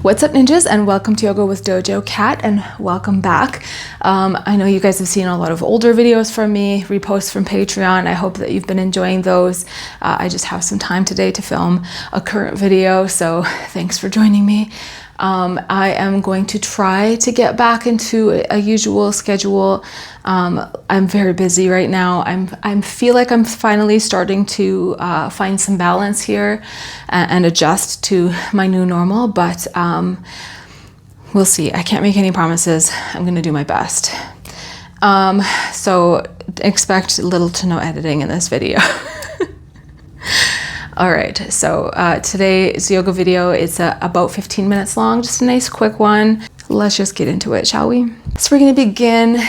What's up, ninjas, and welcome to Yoga with Dojo Cat, and welcome back. I know you guys have seen a lot of older videos from me, reposts from Patreon. I hope that you've been enjoying those. I just have some time today to film a current video, so thanks for joining me. I am going to try to get back into a usual schedule. I'm very busy right now. I feel like I'm finally starting to find some balance here and adjust to my new normal, but we'll see. I can't make any promises. I'm going to do my best. So expect little to no editing in this video. All right, so today's yoga video is about 15 minutes long, just a nice quick one. Let's just get into it, shall we? So we're gonna begin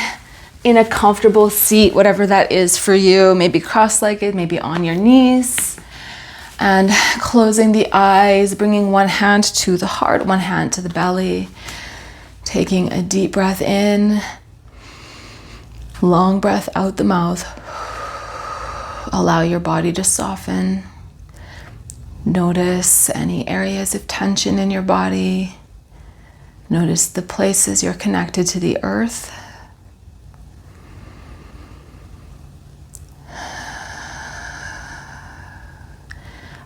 in a comfortable seat, whatever that is for you, maybe cross-legged, maybe on your knees. And closing the eyes, bringing one hand to the heart, one hand to the belly. Taking a deep breath in, long breath out the mouth. Allow your body to soften. Notice any areas of tension in your body. Notice the places you're connected to the earth.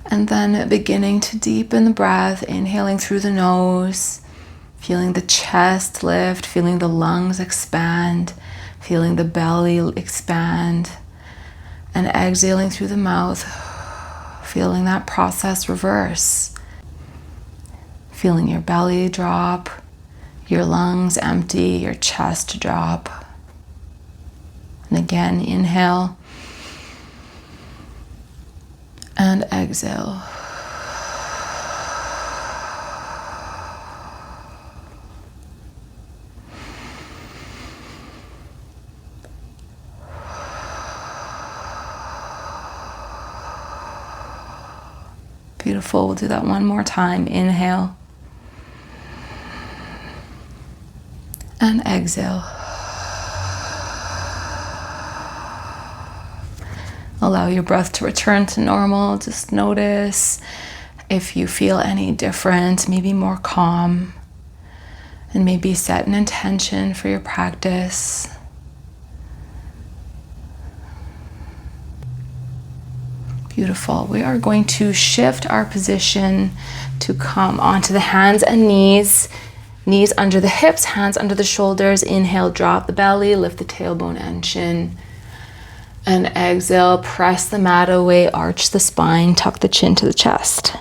And then beginning to deepen the breath, inhaling through the nose, feeling the chest lift, feeling the lungs expand, feeling the belly expand, and exhaling through the mouth. Feeling that process reverse. Feeling your belly drop, your lungs empty, your chest drop. And again, inhale and exhale. Beautiful. We'll do that one more time. Inhale and exhale. Allow your breath to return to normal. Just notice if you feel any different, maybe more calm, and maybe set an intention for your practice. Beautiful. We are going to shift our position to come onto the hands and knees. Knees under the hips, hands under the shoulders. Inhale, drop the belly, lift the tailbone and chin. And exhale, press the mat away, arch the spine, tuck the chin to the chest.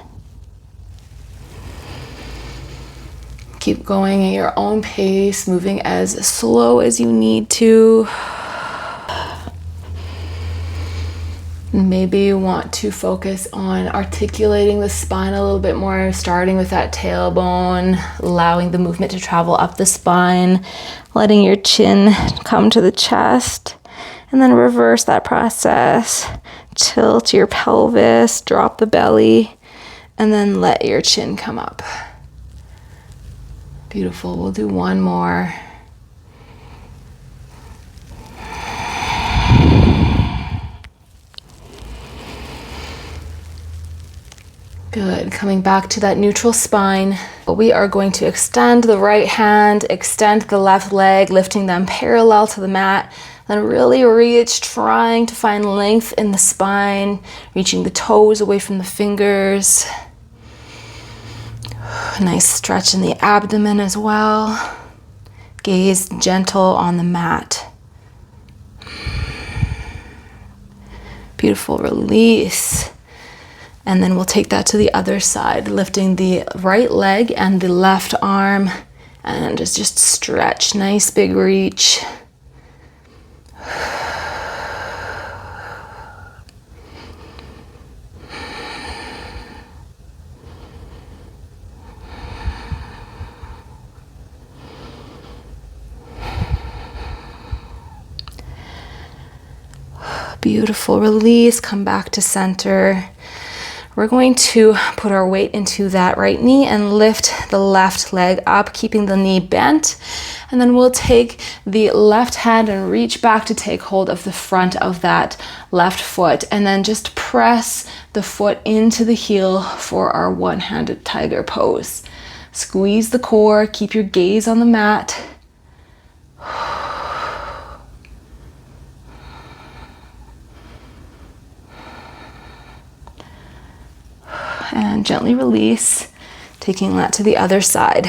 Keep going at your own pace, moving as slow as you need to. Maybe you want to focus on articulating the spine a little bit more, starting with that tailbone, allowing the movement to travel up the spine, letting your chin come to the chest, and then reverse that process. Tilt your pelvis, drop the belly, and then let your chin come up. Beautiful. We'll do one more. Good. Coming back to that neutral spine. We are going to extend the right hand, extend the left leg, lifting them parallel to the mat. Then really reach, trying to find length in the spine, reaching the toes away from the fingers. Nice stretch in the abdomen as well. Gaze gentle on the mat. Beautiful. Release. And then we'll take that to the other side, lifting the right leg and the left arm, and just stretch. Nice big reach. Beautiful. Release. Come back to center. We're going to put our weight into that right knee and lift the left leg up, keeping the knee bent. And then we'll take the left hand and reach back to take hold of the front of that left foot. And then just press the foot into the heel for our one-handed tiger pose. Squeeze the core, keep your gaze on the mat. And gently release, taking that to the other side.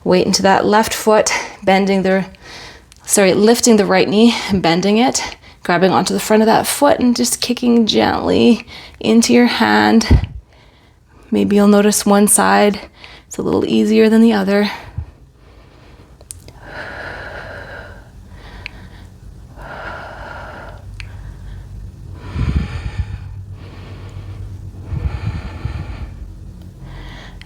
Weight into that left foot, lifting the right knee and bending it, grabbing onto the front of that foot and just kicking gently into your hand. Maybe you'll notice one side, it's a little easier than the other.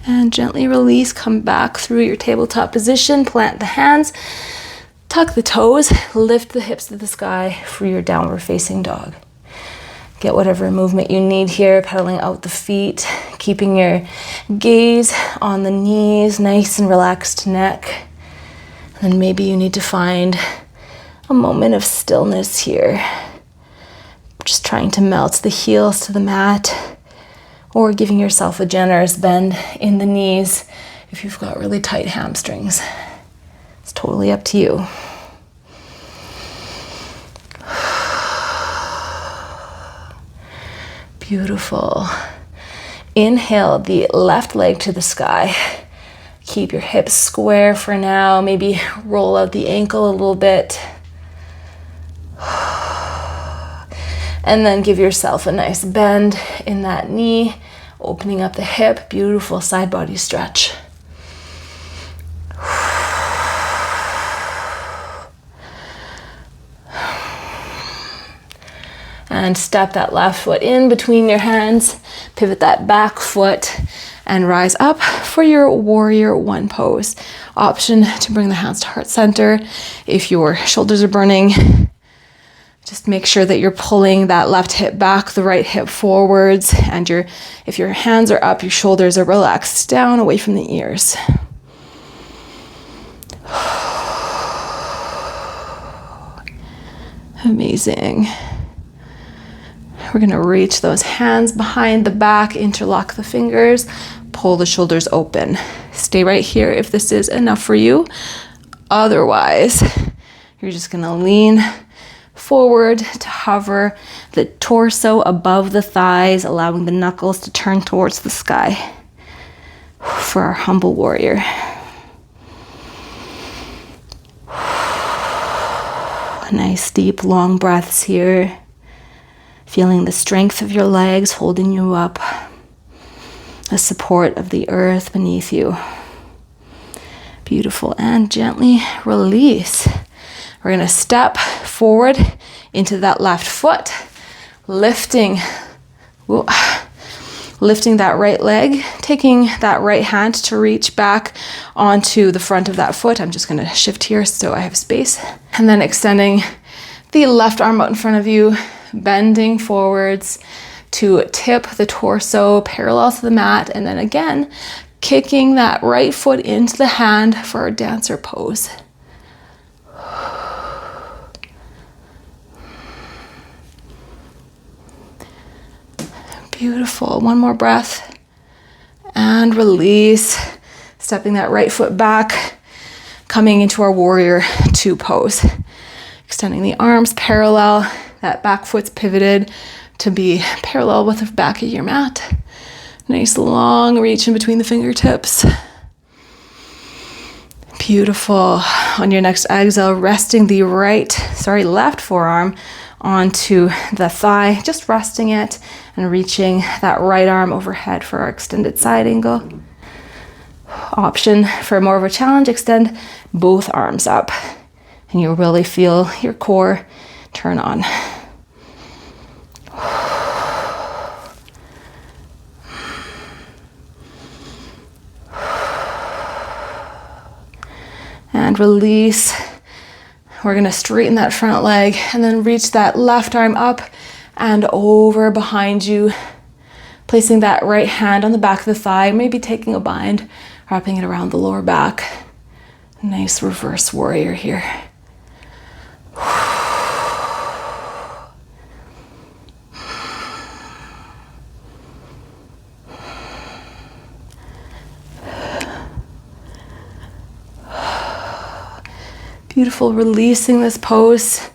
And gently release, come back through your tabletop position, plant the hands, tuck the toes, lift the hips to the sky for your downward facing dog. Get whatever movement you need here, pedaling out the feet, keeping your gaze on the knees, nice and relaxed neck. And then maybe you need to find a moment of stillness here. Just trying to melt the heels to the mat, or giving yourself a generous bend in the knees if you've got really tight hamstrings. It's totally up to you. Beautiful. Inhale the left leg to the sky. Keep your hips square for now. Maybe roll out the ankle a little bit. And then give yourself a nice bend in that knee, opening up the hip. Beautiful side body stretch. And step that left foot in between your hands, pivot that back foot, and rise up for your warrior one pose. Option to bring the hands to heart center. If your shoulders are burning, just make sure that you're pulling that left hip back, the right hip forwards, and if your hands are up, your shoulders are relaxed down away from the ears. Amazing. We're going to reach those hands behind the back, interlock the fingers, pull the shoulders open. Stay right here if this is enough for you. Otherwise, you're just going to lean forward to hover the torso above the thighs, allowing the knuckles to turn towards the sky for our humble warrior. Nice deep long breaths here, feeling the strength of your legs holding you up, the support of the earth beneath you. Beautiful. And gently release. We're going to step forward into that left foot, lifting that right leg, taking that right hand to reach back onto the front of that foot. I'm just going to shift here so I have space. And then extending the left arm out in front of you, bending forwards to tip the torso parallel to the mat. And then again, kicking that right foot into the hand for our dancer pose. Beautiful. One more breath. And release. Stepping that right foot back, coming into our warrior two pose. Extending the arms parallel. That back foot's pivoted to be parallel with the back of your mat. Nice long reach in between the fingertips. Beautiful. On your next exhale, resting the left forearm onto the thigh, just resting it and reaching that right arm overhead for our extended side angle. Option for more of a challenge, extend both arms up and you'll really feel your core turn on. And release. We're going to straighten that front leg and then reach that left arm up and over behind you, placing that right hand on the back of the thigh, maybe taking a bind, wrapping it around the lower back. Nice reverse warrior here. Beautiful, releasing this pose,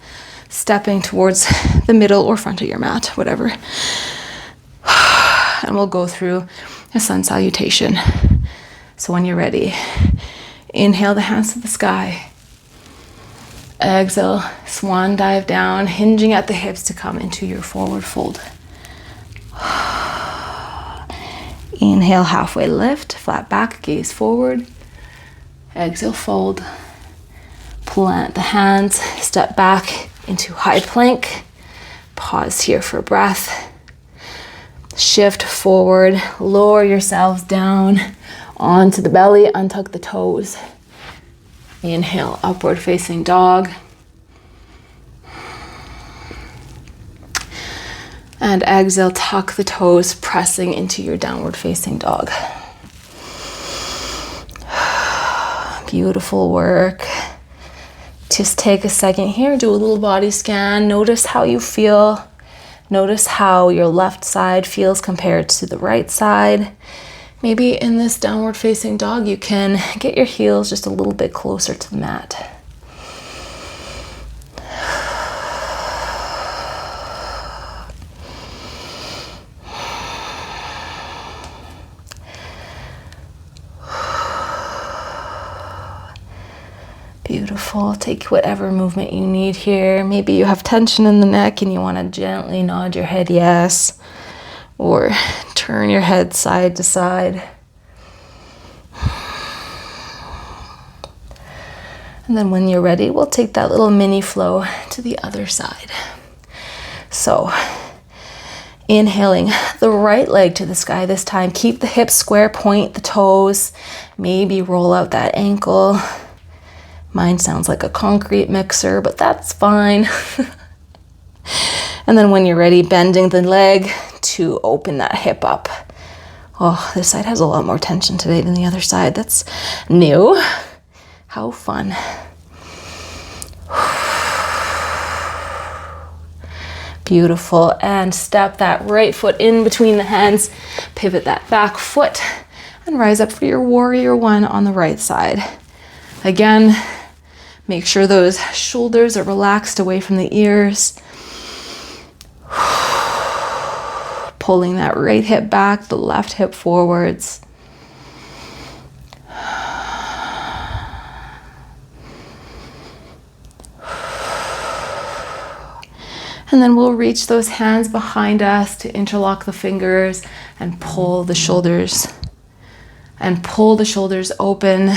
stepping towards the middle or front of your mat, whatever. And we'll go through a sun salutation. So when you're ready, inhale the hands to the sky. Exhale, swan dive down, hinging at the hips to come into your forward fold. Inhale, halfway lift, flat back, gaze forward. Exhale, fold. Plant the hands, step back into high plank. Pause here for breath. Shift forward, lower yourselves down onto the belly, untuck the toes. Inhale, upward facing dog. And exhale, tuck the toes, pressing into your downward facing dog. Beautiful work. Just take a second here, do a little body scan. Notice how you feel. Notice how your left side feels compared to the right side. Maybe in this downward facing dog, you can get your heels just a little bit closer to the mat. Beautiful. Take whatever movement you need here. Maybe you have tension in the neck and you want to gently nod your head yes, or turn your head side to side. And then when you're ready, we'll take that little mini flow to the other side. So inhaling the right leg to the sky this time. Keep the hips square, point the toes, maybe roll out that ankle. Mine sounds like a concrete mixer, but that's fine. And then when you're ready, bending the leg to open that hip up. Oh, this side has a lot more tension today than the other side. That's new. How fun. Beautiful. And step that right foot in between the hands. Pivot that back foot and rise up for your warrior one on the right side. Again, make sure those shoulders are relaxed away from the ears. Pulling that right hip back, the left hip forwards. And then we'll reach those hands behind us to interlock the fingers and pull the shoulders. And pull the shoulders open.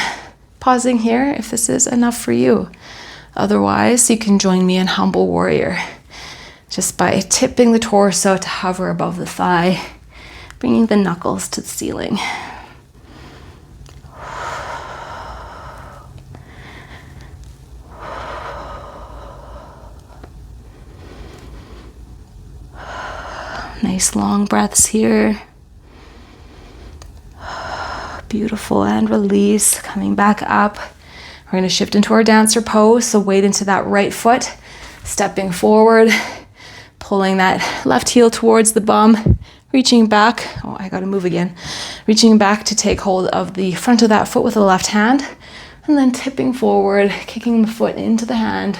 Pausing here if this is enough for you. Otherwise, you can join me in Humble Warrior. Just by tipping the torso to hover above the thigh, bringing the knuckles to the ceiling. Nice long breaths here. Beautiful, and release, coming back up. We're going to shift into our dancer pose, so weight into that right foot, stepping forward, pulling that left heel towards the bum, reaching back. Oh, I got to move again. Reaching back to take hold of the front of that foot with the left hand, and then tipping forward, kicking the foot into the hand.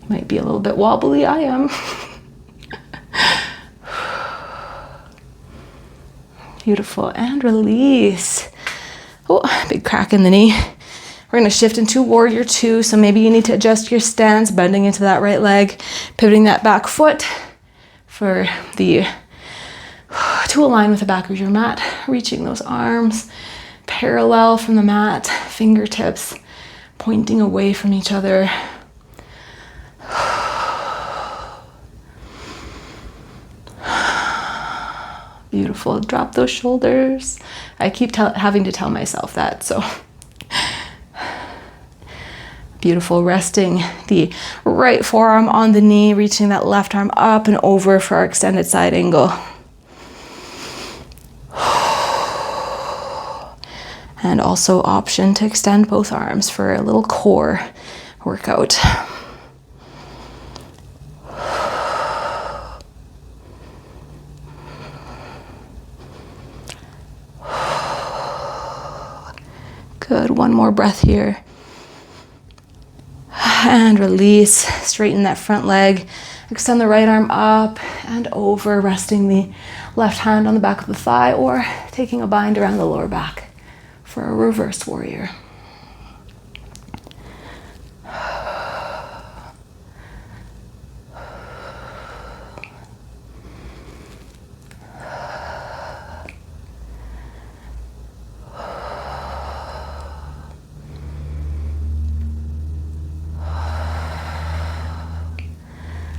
Might be a little bit wobbly, I am. Beautiful, and release. Oh, big crack in the knee. We're gonna shift into warrior two, so maybe you need to adjust your stance, bending into that right leg, pivoting that back foot to align with the back of your mat, reaching those arms parallel from the mat, fingertips pointing away from each other. Beautiful. Drop those shoulders. I keep having to tell myself that, so. Beautiful. Resting the right forearm on the knee, reaching that left arm up and over for our extended side angle. And also option to extend both arms for a little core workout. Good, one more breath here. And release, straighten that front leg. Extend the right arm up and over, resting the left hand on the back of the thigh or taking a bind around the lower back for a reverse warrior.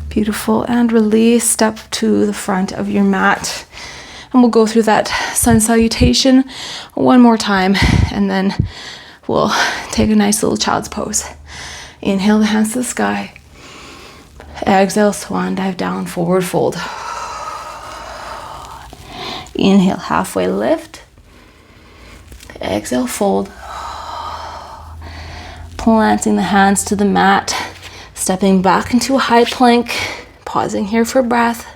Beautiful, and release, step to the front of your mat. And we'll go through that sun salutation one more time, and then we'll take a nice little child's pose. Inhale the hands to the sky. Exhale, swan dive down, forward fold. Inhale, halfway lift. Exhale, fold. Planting the hands to the mat. Stepping back into a high plank, pausing here for breath.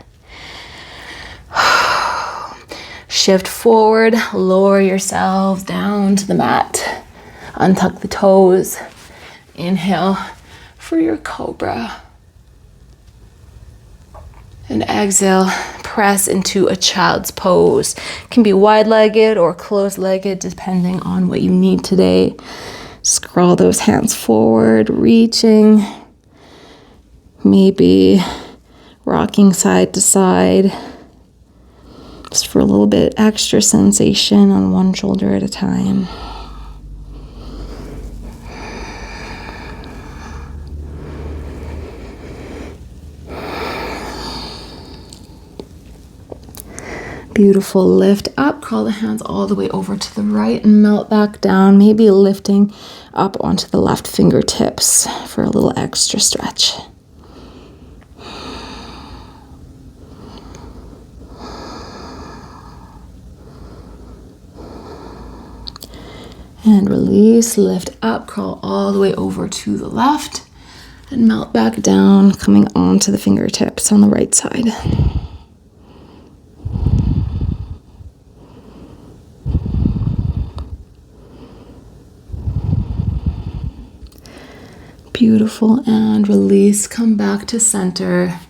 Shift forward, lower yourselves down to the mat. Untuck the toes. Inhale for your cobra. And exhale, press into a child's pose. Can be wide-legged or closed-legged, depending on what you need today. Scroll those hands forward, reaching. Maybe rocking side to side, just for a little bit extra sensation on one shoulder at a time. Beautiful, lift up, crawl the hands all the way over to the right and melt back down, maybe lifting up onto the left fingertips for a little extra stretch. And release, lift up, crawl all the way over to the left and melt back down, coming onto the fingertips on the right side. Beautiful, and release, come back to center.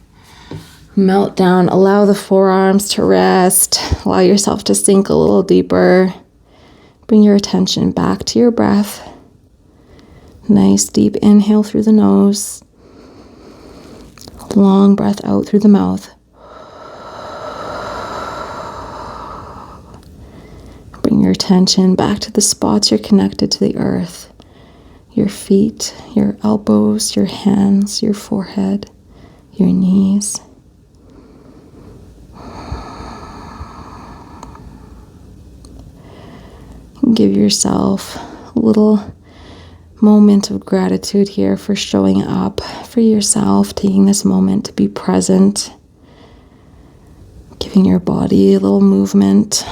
Melt down, allow the forearms to rest, allow yourself to sink a little deeper. Bring your attention back to your breath. Nice deep inhale through the nose. Long breath out through the mouth. Bring your attention back to the spots you're connected to the earth. Your feet, your elbows, your hands, your forehead, your knees. Give yourself a little moment of gratitude here for showing up for yourself, taking this moment to be present, giving your body a little movement.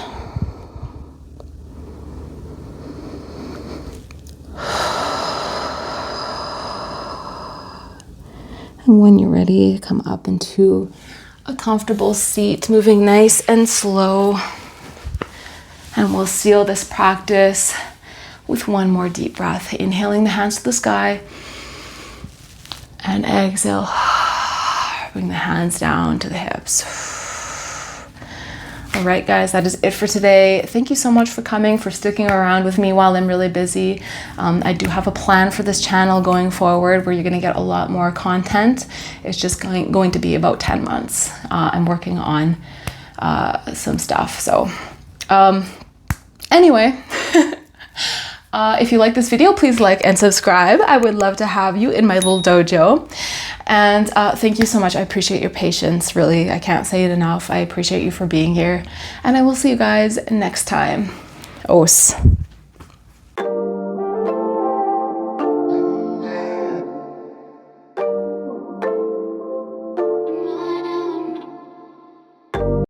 And when you're ready, come up into a comfortable seat, moving nice and slow. And we'll seal this practice with one more deep breath. Inhaling the hands to the sky. And exhale. Bring the hands down to the hips. All right, guys, that is it for today. Thank you so much for coming, for sticking around with me while I'm really busy. I do have a plan for this channel going forward where you're going to get a lot more content. It's just going to be about 10 months. I'm working on some stuff. So anyway, if you like this video, please like and subscribe. I would love to have you in my little dojo. And thank you so much. I appreciate your patience. Really, I can't say it enough. I appreciate you for being here. And I will see you guys next time. Os.